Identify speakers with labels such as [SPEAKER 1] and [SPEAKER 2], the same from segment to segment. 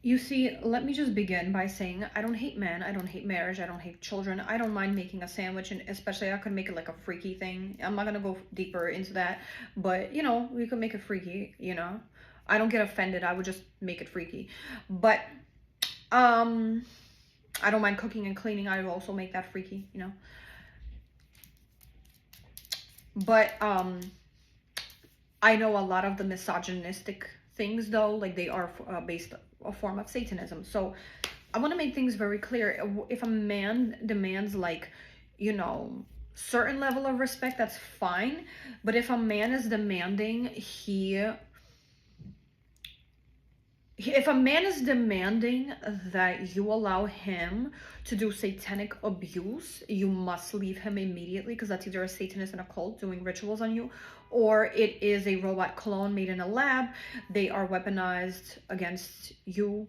[SPEAKER 1] You see, let me just begin by saying I don't hate men, I don't hate marriage, I don't hate children. I don't mind making a sandwich, and especially I could make it like a freaky thing. I'm not gonna go deeper into that, but we could make it freaky. I don't get offended. I would just make it freaky. But um I don't mind cooking and cleaning. I will also make that freaky. But I know a lot of the misogynistic things, though, like they are based a form of Satanism. So I want to make things very clear. If a man demands certain level of respect, that's fine. But if a man is demanding if a man is demanding that you allow him to do satanic abuse, you must leave him immediately, because that's either a Satanist in a cult doing rituals on you, or it is a robot clone made in a lab. They are weaponized against you.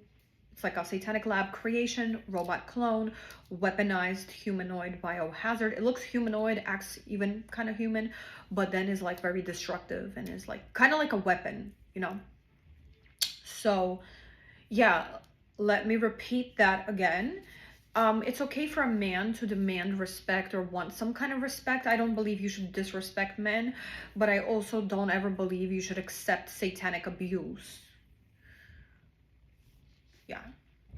[SPEAKER 1] It's like a satanic lab creation, robot clone, weaponized humanoid biohazard. It looks humanoid, acts even kind of human, but then is like very destructive and is like kind of like a weapon. So, yeah, let me repeat that again. It's okay for a man to demand respect or want some kind of respect. I don't believe you should disrespect men, but I also don't ever believe you should accept satanic abuse. Yeah.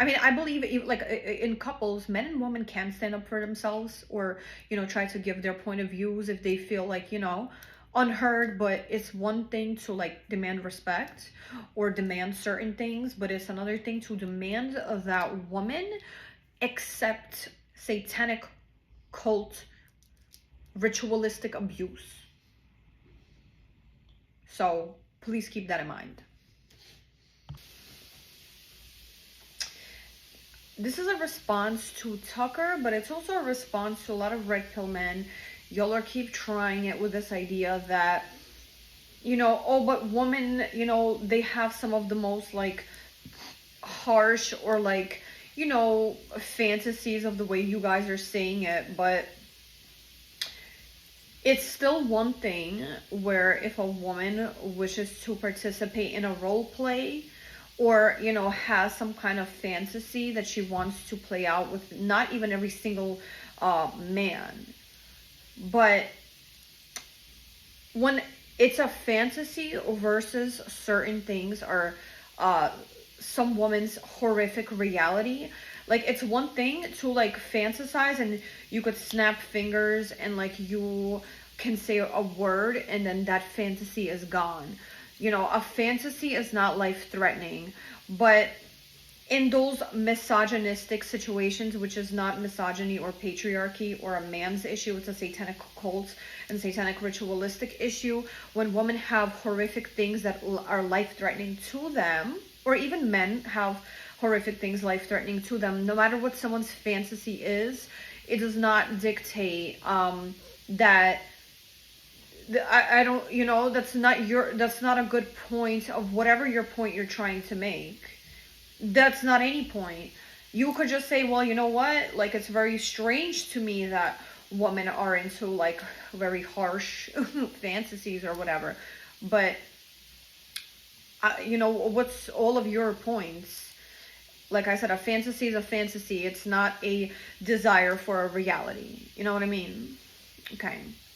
[SPEAKER 1] I mean, I believe like in couples, men and women can stand up for themselves, or try to give their point of views if they feel like unheard. But it's one thing to like demand respect or demand certain things, but it's another thing to demand that woman accept satanic cult ritualistic abuse. So please keep that in mind. This is a response to Tucker, but it's also a response to a lot of red pill men. Y'all are keep trying it with this idea that, oh, but women, they have some of the most like harsh or like, fantasies of the way you guys are saying it. But it's still one thing where if a woman wishes to participate in a role play, or has some kind of fantasy that she wants to play out with, not even every single man, but when it's a fantasy versus certain things are some woman's horrific reality. Like, it's one thing to like fantasize and you could snap fingers and like you can say a word and then that fantasy is gone. A fantasy is not life-threatening, but in those misogynistic situations, which is not misogyny or patriarchy or a man's issue, it's a satanic cult and satanic ritualistic issue. When women have horrific things that are life-threatening to them, or even men have horrific things life-threatening to them, no matter what someone's fantasy is, it does not dictate that I don't, that's not a good point of whatever your point you're trying to make. That's not any point. You could just say, well, you know what? Like, it's very strange to me that women are into like very harsh fantasies or whatever. But, what's all of your points? Like I said, a fantasy is a fantasy. It's not a desire for a reality. You know what I mean? Okay.